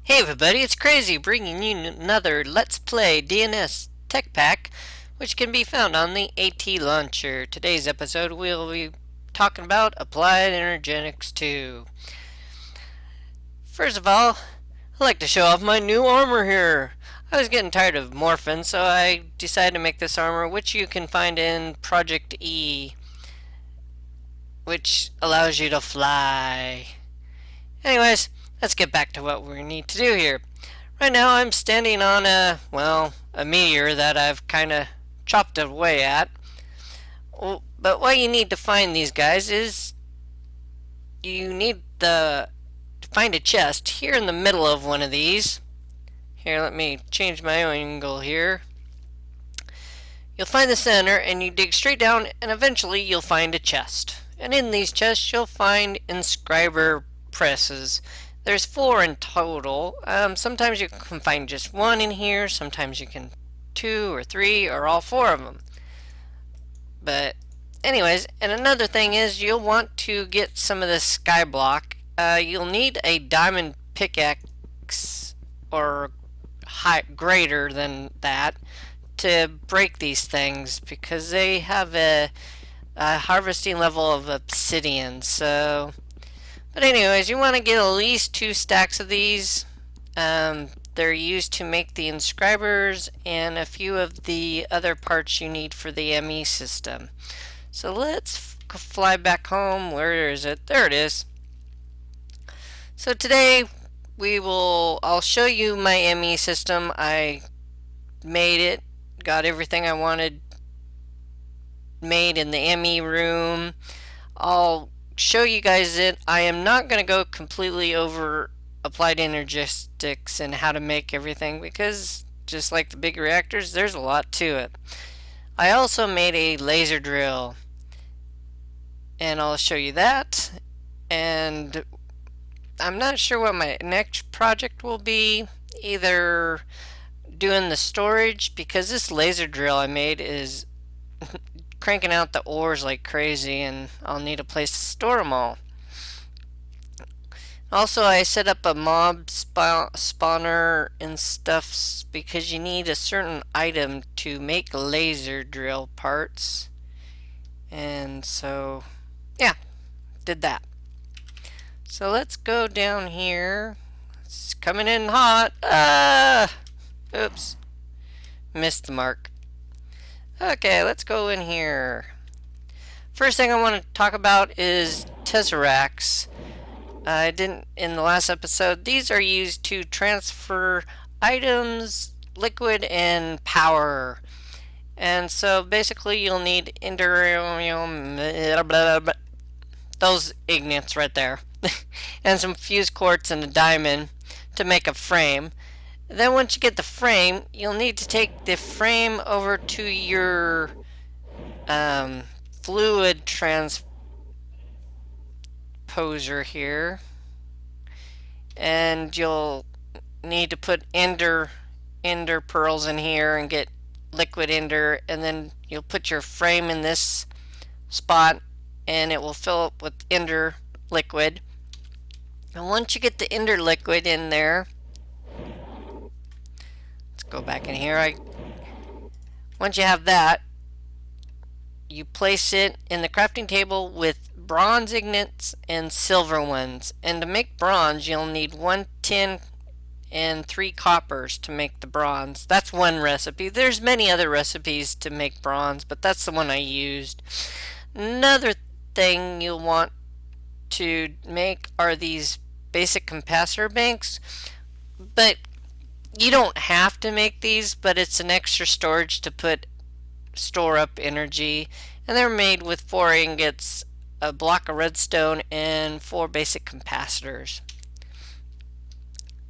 Hey everybody, it's Crazy bringing you another Let's Play DNS Techpack, which can be found on the Atlauncher. Today's episode we'll be talking about Applied Energetics 2. First of all, I'd like to show off my new armor here. I was getting tired of morphing, so I decided to make this armor, which you can find in Project E, which allows you to fly. Anyways, let's get back to what we need to do here. Right now I'm standing on a meteor that I've kind of chopped away at. But what you need to find these guys is you need to find a chest here in the middle of one of these. Here, let me change my angle here. You'll find the center and you dig straight down and eventually you'll find a chest. And in these chests you'll find inscriber presses. There's 4 in total. Sometimes you can find just 1 in here. Sometimes you can 2 or 3 or all 4 of them. But anyways, and another thing is you'll want to get some of this sky block. You'll need a diamond pickaxe or greater than that to break these things because they have a harvesting level of obsidian. But anyways, you want to get at least 2 stacks of these. They're used to make the inscribers and a few of the other parts you need for the ME system. So let's fly back home. Where is it? There it is. So today I'll show you my ME system. I made it, got everything I wanted made in the ME room. I'll show you guys it. I am not going to go completely over applied energetics and how to make everything because just like the big reactors, there's a lot to it. I also made a laser drill and I'll show you that, and I'm not sure what my next project will be, either doing the storage because this laser drill I made is cranking out the ores like crazy and I'll need a place to store them all. Also, I set up a mob spawner and stuff because you need a certain item to make laser drill parts. And so, yeah, did that. So let's go down here. It's coming in hot. Oops. Missed the mark. Okay, let's go in here. First thing I want to talk about is tesseracts. I didn't in the last episode. These are used to transfer items, liquid, and power. And so basically you'll need those ignites right there. And some fused quartz and a diamond to make a frame. Then once you get the frame, you'll need to take the frame over to your fluid transposer here, and you'll need to put ender pearls in here and get liquid ender, and then you'll put your frame in this spot and it will fill up with ender liquid. And once you get the ender liquid in there, go back in here. Once you have that, you place it in the crafting table with bronze ignites and silver ones. And to make bronze, you'll need 1 tin and 3 coppers to make the bronze. That's one recipe. There's many other recipes to make bronze, but that's the one I used. Another thing you'll want to make are these basic capacitor banks, but you don't have to make these, but it's an extra storage to store up energy. And they're made with 4 ingots, a block of redstone, and 4 basic capacitors.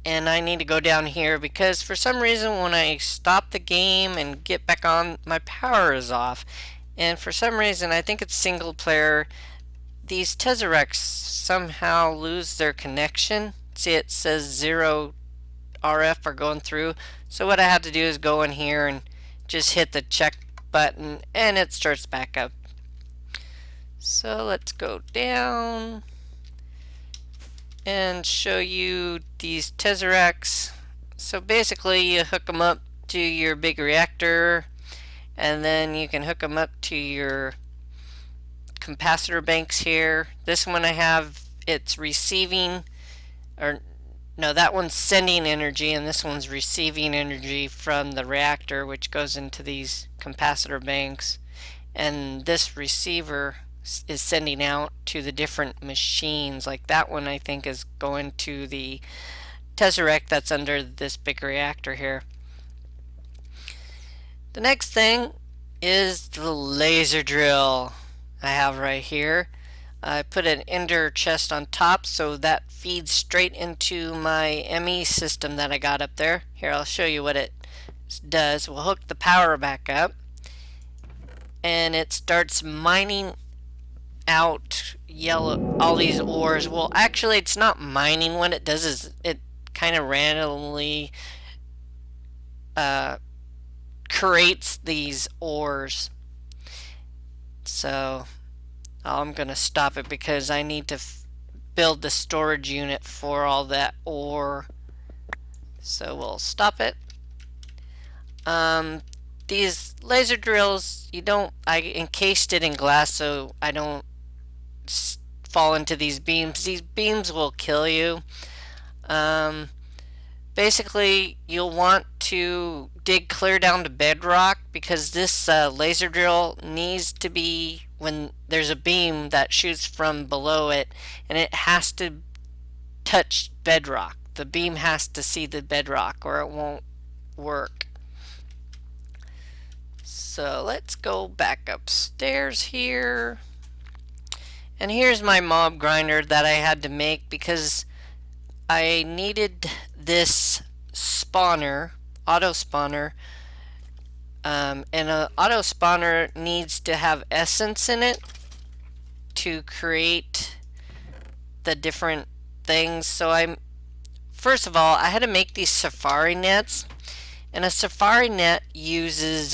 And I need to go down here because for some reason when I stop the game and get back on, my power is off. And for some reason, I think it's single player, these tesseracts somehow lose their connection. See, it says 0 RF are going through. So what I have to do is go in here and just hit the check button and it starts back up. So let's go down. and show you these tesseracts. So basically you hook them up to your big reactor, and then you can hook them up to your capacitor banks here. This one I have, it's receiving, or no, that one's sending energy, and this one's receiving energy from the reactor, which goes into these capacitor banks. And this receiver is sending out to the different machines. Like that one, I think, is going to the tesseract that's under this big reactor here. The next thing is the laser drill I have right here. I put an ender chest on top, so that feeds straight into my ME system that I got up there. Here, I'll show you what it does. We'll hook the power back up, and it starts mining out all these ores. Well, actually, it's not mining. What it does is it kind of randomly creates these ores. So I'm gonna stop it because I need to build the storage unit for all that ore. So we'll stop it. These laser drills, I encased it in glass so I don't fall into these beams. These beams will kill you. Basically, you'll want to dig clear down to bedrock, because this laser drill needs to be, when there's a beam that shoots from below it, and it has to touch bedrock. The beam has to see the bedrock or it won't work. So let's go back upstairs here. And here's my mob grinder that I had to make because I needed this spawner, auto spawner, and an auto spawner needs to have essence in it to create the different things. So first of all, I had to make these safari nets, and a safari net uses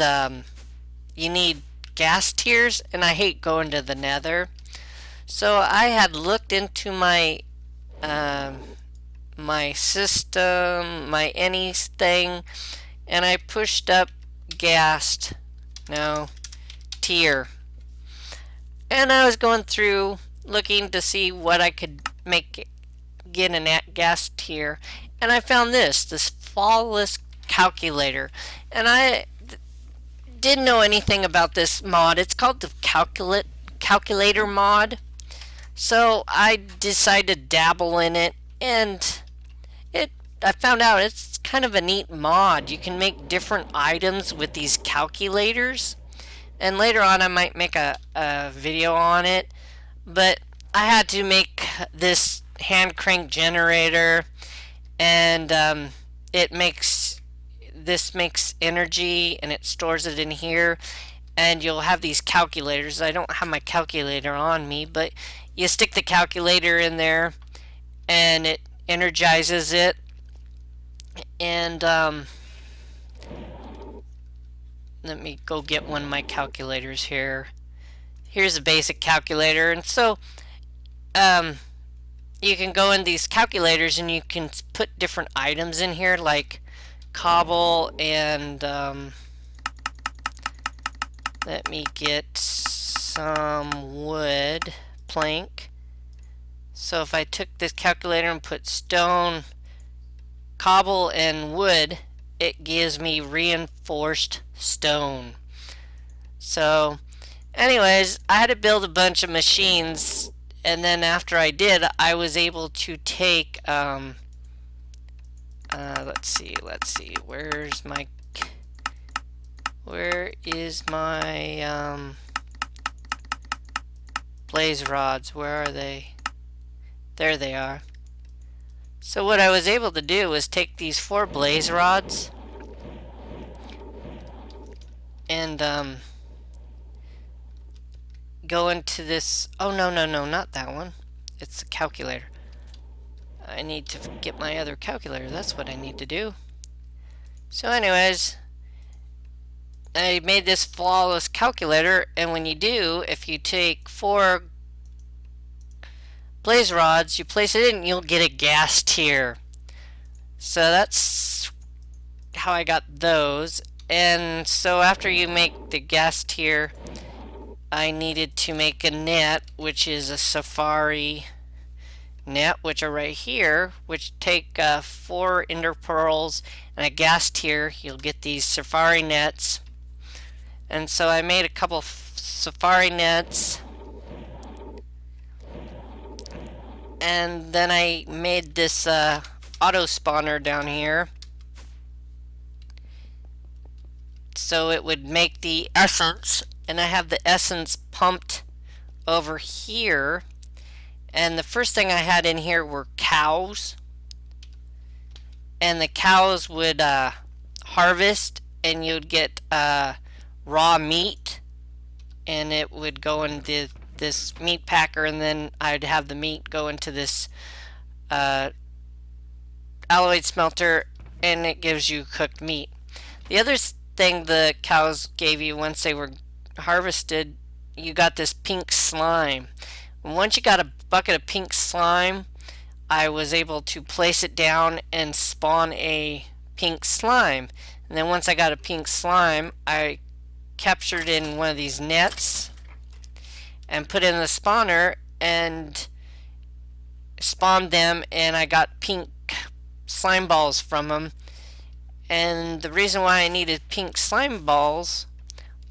you need gas tiers, and I hate going to the nether. So I had looked into my my system, my anything, and I pushed up tier. And I was going through looking to see what I could get a gas tier, and I found this flawless calculator. And I didn't know anything about this mod. It's called the calculator mod. So I decided to dabble in it, and I found out it's kind of a neat mod. You can make different items with these calculators, and later on I might make a video on it. But I had to make this hand crank generator, and this makes energy, and it stores it in here. And you'll have these calculators. I don't have my calculator on me, but you stick the calculator in there and it energizes it. And let me go get one of my calculators here. Here's a basic calculator. And so you can go in these calculators and you can put different items in here, like cobble and let me get some wood plank. So if I took this calculator and put stone, cobble, and wood, it gives me reinforced stone. So anyways, I had to build a bunch of machines, and then after I did, I was able to take let's see, where is my blaze rods? Where are they? There they are. So what I was able to do was take these 4 blaze rods and go into this. Oh, no, not that one. It's the calculator. I need to get my other calculator. That's what I need to do. So anyways, I made this flawless calculator, and when you do, if you take 4 blaze rods, you place it in, you'll get a gas tier. So that's how I got those. And so after you make the gas tier, I needed to make a net, which is a Safari net, which are right here, which take 4 ender pearls and a gas tier. You'll get these Safari nets. And so I made a couple Safari nets, and then I made this auto spawner down here, so it would make the essence, and I have the essence pumped over here. And the first thing I had in here were cows, and the cows would harvest, and you'd get raw meat, and it would go into this meat packer, and then I'd have the meat go into this alloy smelter, and it gives you cooked meat. The other thing the cows gave you once they were harvested, you got this pink slime. And once you got a bucket of pink slime, I was able to place it down and spawn a pink slime. And then once I got a pink slime, I captured in one of these nets and put in the spawner and spawned them, and I got pink slime balls from them. And the reason why I needed pink slime balls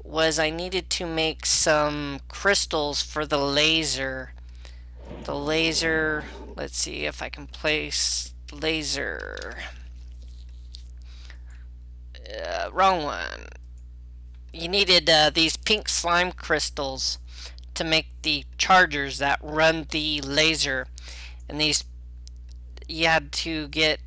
was I needed to make some crystals for the laser. The laser, let's see if I can place laser. Wrong one. You needed these pink slime crystals to make the chargers that run the laser, and these you had to get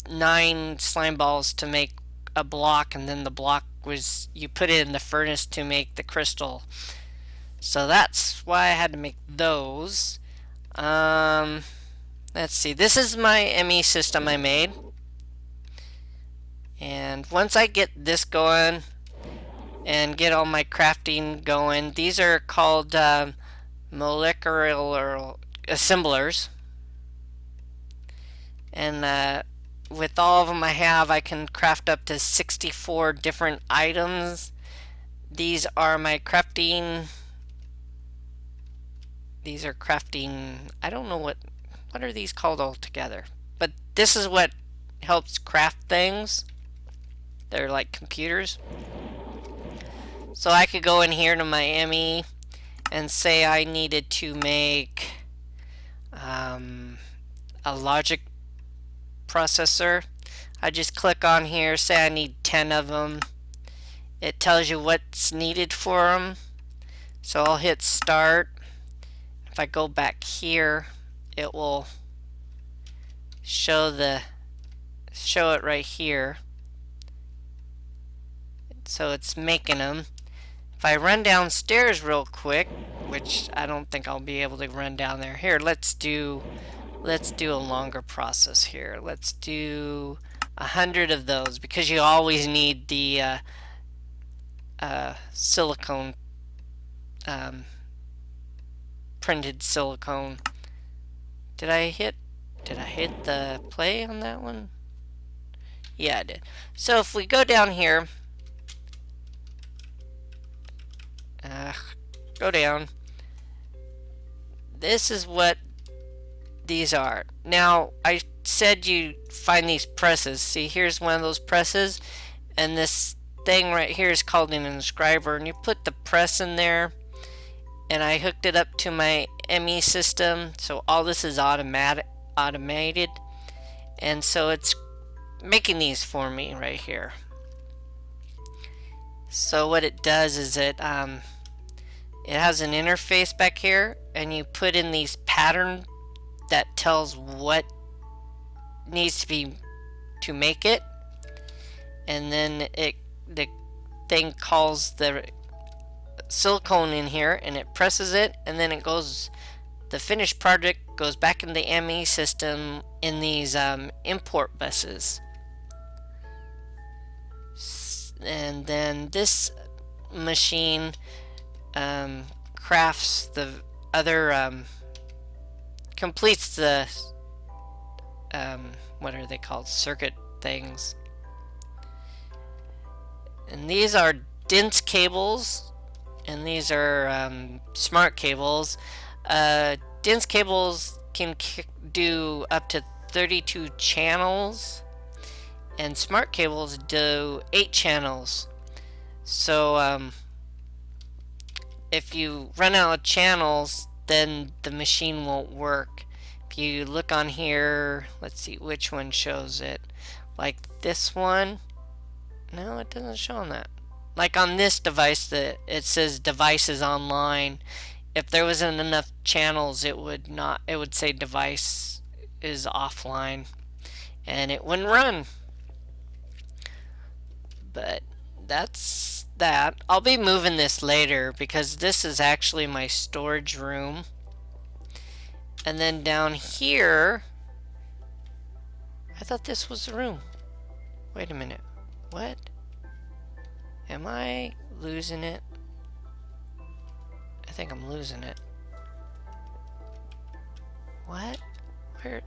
9 slime balls to make a block, and then the block was you put it in the furnace to make the crystal. So that's why I had to make those. Let's see, this is my ME system I made, and once I get this going and get all my crafting going, these are called molecular assemblers, and with all of them I can craft up to 64 different items. These are my crafting. These are crafting. I don't know what are these called altogether, but this is what helps craft things. They're like computers. So I could go in here to my ME and say I needed to make a logic processor. I just click on here, say I need 10 of them. It tells you what's needed for them. So I'll hit start. If I go back here, it will show it right here. So it's making them. If I run downstairs real quick, which I don't think I'll be able to run down there. Here, let's do a longer process here. Let's do 100 of those, because you always need the silicone, printed silicone. Did I hit the play on that one? Yeah, I did. So if we go down here, go down. This is what these are. Now, I said you find these presses. See, here's one of those presses, and this thing right here is called an inscriber, and you put the press in there, and I hooked it up to my ME system, so all this is automated, and so it's making these for me right here. So what it does is it has an interface back here, and you put in these patterns that tells what needs to be to make it, and then the thing calls the silicone in here, and it presses it, and then the finished project goes back in the ME system in these import buses. And then this machine crafts the other completes the what are they called, circuit things. And these are dense cables, and these are smart cables. Dense cables can do up to 32 channels, and smart cables do 8 channels. So if you run out of channels, then the machine won't work. If you look on here, let's see which one shows it. Like this one, no, it doesn't show on that. Like on this device, it says device is online. If there wasn't enough channels, it would not. It would say device is offline, and it wouldn't run. But that's that. I'll be moving this later because this is actually my storage room. And then down here, I thought this was the room. Wait a minute. What? Am I losing it? I think I'm losing it. What? Where's...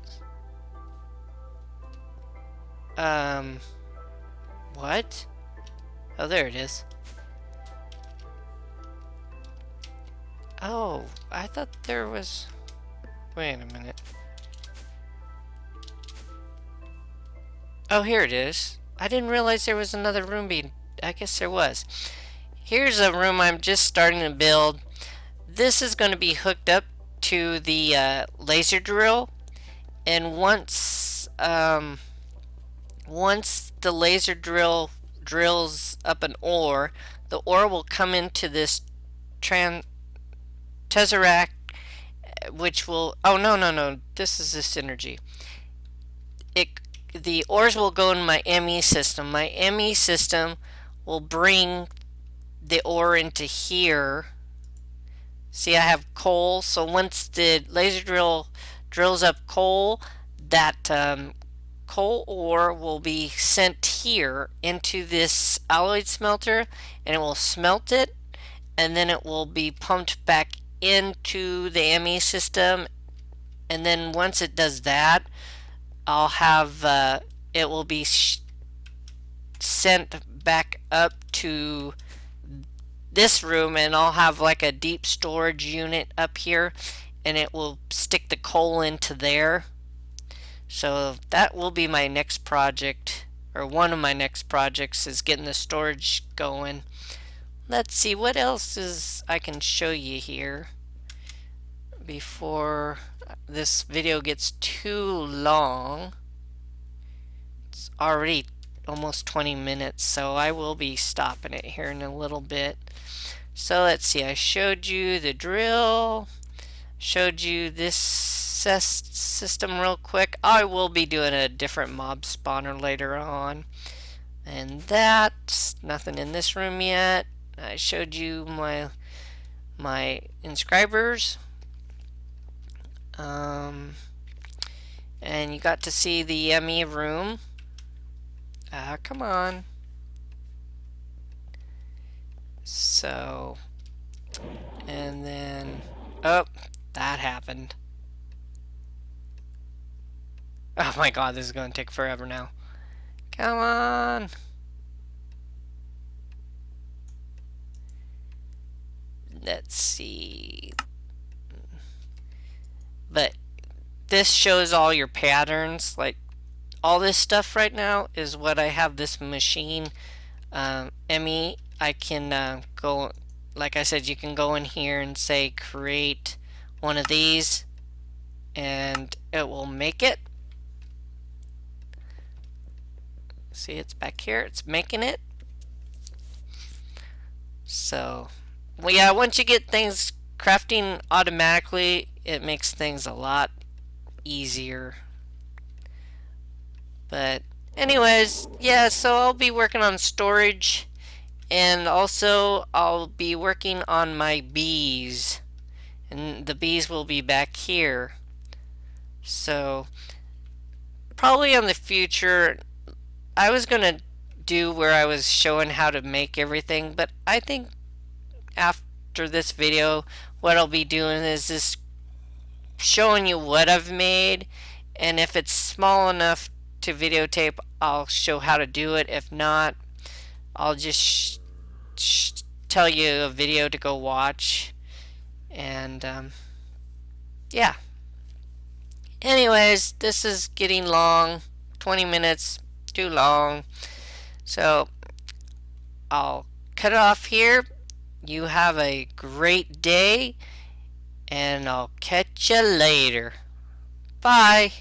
What? Oh, there it is. Oh, I thought there was... Wait a minute. Oh, here it is. I didn't realize there was another room being... I guess there was. Here's a room I'm just starting to build. This is going to be hooked up to the laser drill, and once the laser drill drills up an ore, the ore will come into this tesseract, which will... Oh, no. This is this energy. The ores will go in my ME system. My ME system will bring the ore into here. See, I have coal, so once the laser drill drills up coal, that coal ore will be sent here into this alloy smelter, and it will smelt it, and then it will be pumped back into the ME system. And then once it does that, I'll have it will be sent back up to this room, and I'll have like a deep storage unit up here, and it will stick the coal into there. So that will be my next project, or one of my next projects, is getting the storage going. Let's see what else is I can show you here before this video gets too long. It's already almost 20 minutes, so I will be stopping it here in a little bit. So let's see, I showed you the drill, showed you this system real quick. I will be doing a different mob spawner later on, and that's nothing in this room yet. I showed you my inscribers, and you got to see the ME room. Come on. So, and then, oh, that happened. Oh my god, this is going to take forever now. Come on. Let's see. But this shows all your patterns. Like, all this stuff right now is what I have this machine ME. I can go, like I said, you can go in here and say create one of these, and it will make it. See, it's back here, it's making it. So, well, yeah, once you get things crafting automatically, it makes things a lot easier. But anyways, yeah, so I'll be working on storage, and also I'll be working on my bees, and the bees will be back here. So probably in the future, I was gonna do where I was showing how to make everything, but I think after this video, what I'll be doing is just showing you what I've made, and if it's small enough to videotape, I'll show how to do it. If not, I'll just tell you a video to go watch. And yeah. Anyways, this is getting long. 20 minutes, too long. So I'll cut it off here. You have a great day, and I'll catch you later. Bye.